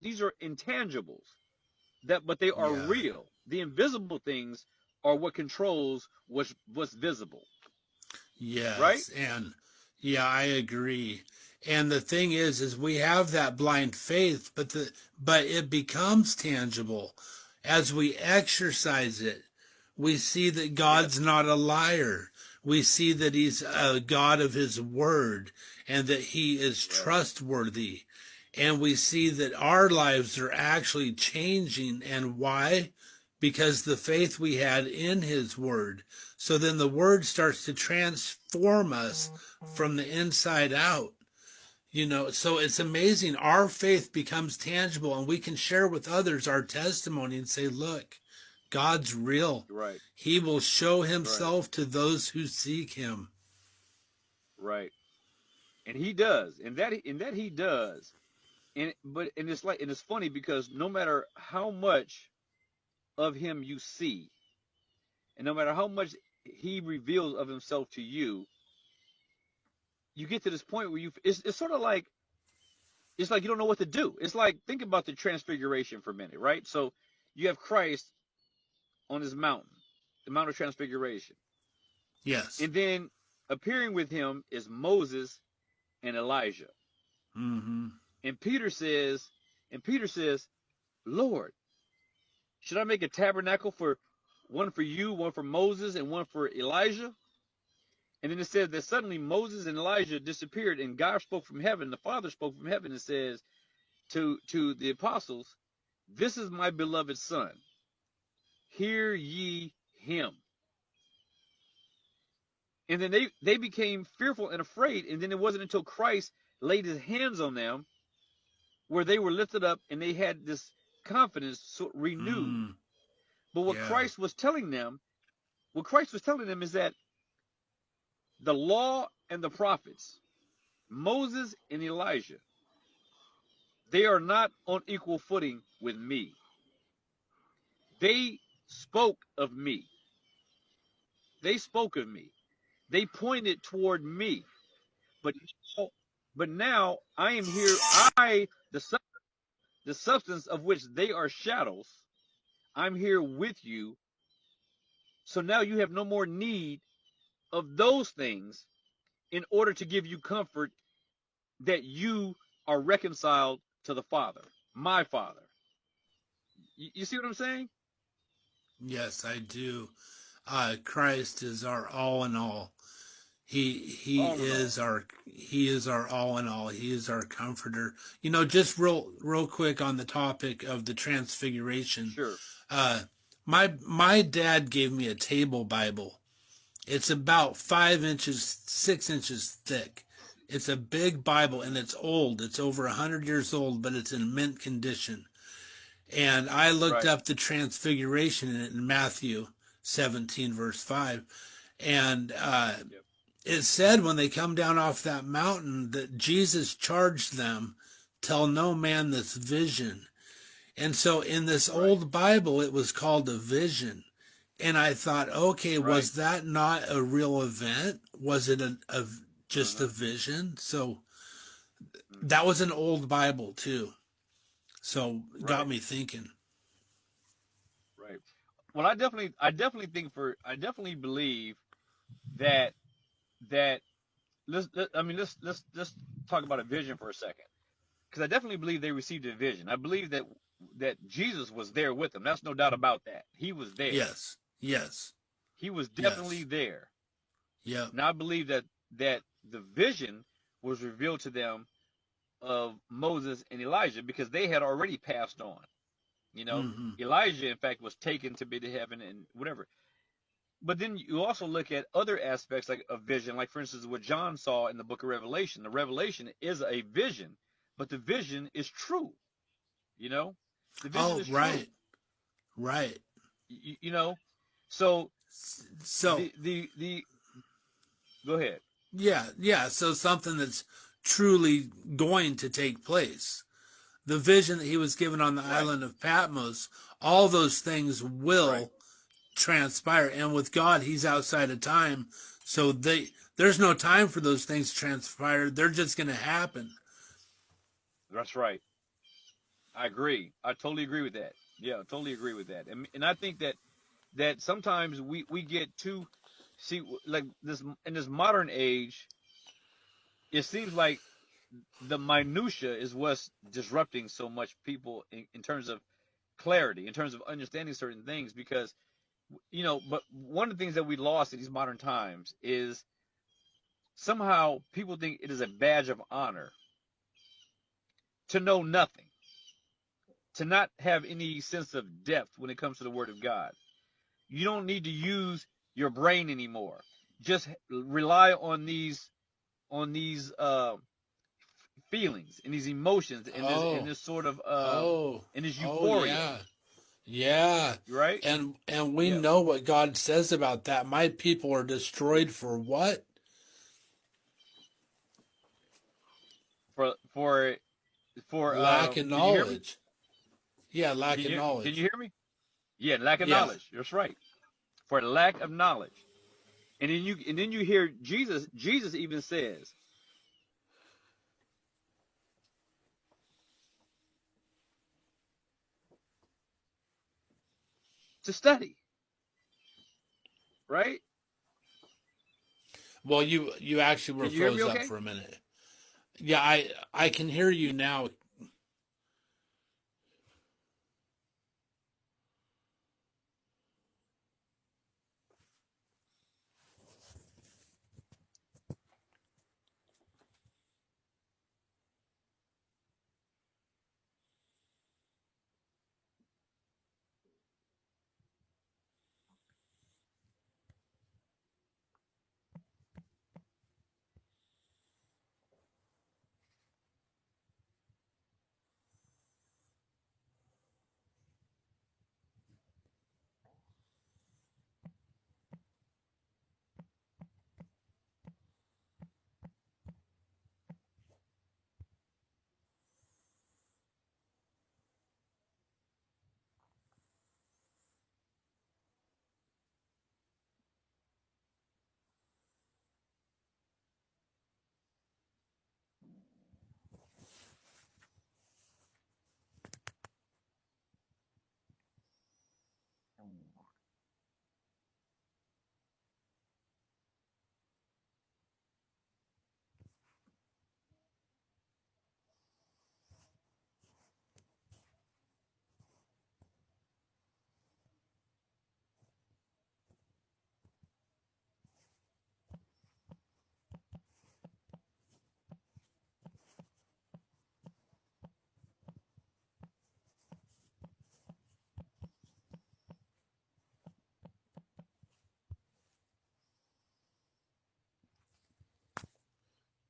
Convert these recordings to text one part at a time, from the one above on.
these are intangibles but they are Yeah. real. The invisible things are what controls what's visible, right? Yes. And yeah, I agree. And the thing is we have that blind faith, but it becomes tangible as we exercise it. We see that Yes. God's not a liar. We see that he's Right. a God of his word and that he is Right. trustworthy. And we see that our lives are actually changing. And why? Because the faith we had in his word. So then the word starts to transform us from the inside out. So it's amazing. Our faith becomes tangible and we can share with others our testimony and say, look, God's real. Right. He will show Right. himself to those who seek him. Right. And he does, and that he does. And it's like, and it's funny because no matter how much of him you see, and no matter how much he reveals of himself to you, you get to this point where it's sort of like, it's like you don't know what to do. It's like, think about the transfiguration for a minute, right? So you have Christ on this mountain, the Mount of Transfiguration. Yes. And then appearing with him is Moses and Elijah. Mm-hmm. And Peter says, Lord, should I make a tabernacle for one for you, one for Moses, and one for Elijah? And then it says that suddenly Moses and Elijah disappeared, and God spoke from heaven. The Father spoke from heaven and says to the apostles, "This is my beloved Son. Hear ye him." And then they became fearful and afraid. And then it wasn't until Christ laid his hands on them where they were lifted up and they had this confidence renewed. Mm. But Yeah. what Christ was telling them is that the law and the prophets, Moses and Elijah, they are not on equal footing with me. They spoke of me. They spoke of me. They pointed toward me. But now I am here. The substance of which they are shadows. I'm here with you. So now you have no more need of those things in order to give you comfort that you are reconciled to the Father, my Father. You see what I'm saying? Yes, I do. Christ is our all in all. All in all. He is our all in all. He is our comforter. Just real quick on the topic of the transfiguration. Sure. Uh, my dad gave me a table Bible. It's about 5 inches, 6 inches thick. It's a big Bible and it's old. It's over 100 years old, but it's in mint condition. And I looked Right. up the transfiguration in Matthew 17, verse 5. And Yep. it said when they come down off that mountain that Jesus charged them, tell no man this vision. And so in this Right. old Bible, it was called a vision. And I thought, okay, Right. was that not a real event? Was it just a Uh-huh. vision? So Hmm. that was an old Bible too. So it got Right. me thinking. Right. Well, I definitely believe that that I mean, let's talk about a vision for a second, because I definitely believe they received a vision. I believe that Jesus was there with them. That's no doubt about that. He was there. Yes, yes, He was definitely yes, there. yep. Now I believe that the vision was revealed to them of Moses and Elijah because they had already passed on. You know, Mm-hmm. Elijah, in fact, was taken to be to heaven and whatever. But then you also look at other aspects like a vision, like for instance, what John saw in the book of Revelation. The Revelation is a vision, but the vision is true. You know, the vision Oh, is true. right, right. You know, so So the go ahead. yeah, yeah. So something that's truly going to take place. The vision that he was given on the Right, island of Patmos, all those things right. will transpire. And with God, he's outside of time. So there's no time for those things to transpire. They're just going to happen. That's right. I agree. I totally agree with that. Yeah, totally agree with that. And I think that sometimes we get too, see, like this in this modern age, it seems like the minutia is what's disrupting so much people in terms of clarity, in terms of understanding certain things. Because but one of the things that we lost in these modern times is somehow people think it is a badge of honor to know nothing, to not have any sense of depth when it comes to the Word of God. You don't need to use your brain anymore. Just rely on these feelings and these emotions and Oh, this sort of and this oh euphoria, yeah. Yeah. right? And we Yeah. know what God says about that. My people are destroyed for what? For Lack of did you hear me? knowledge. Yeah, lack of Can you knowledge. hear me? Yeah, lack of Yeah. knowledge. That's right. For lack of knowledge. And then you hear Jesus even says to study, right? Well, you actually were Can you hear me froze up okay? for a minute. Yeah, I can hear you now.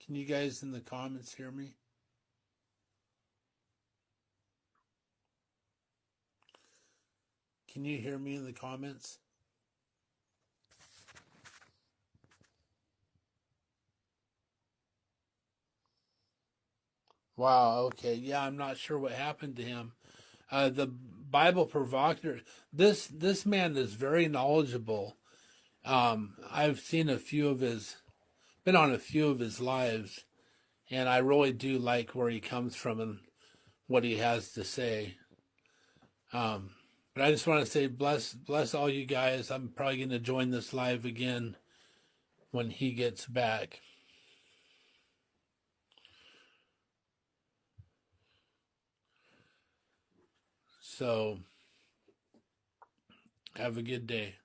Can you guys in the comments hear me? Can you hear me in the comments? Wow, okay. Yeah, I'm not sure what happened to him. The Bible provocateur. This man is very knowledgeable. I've seen a few of his, been on a few of his lives, and I really do like where he comes from and what he has to say. Um, but I just want to say bless all you guys. I'm probably going to join this live again when he gets back. So have a good day.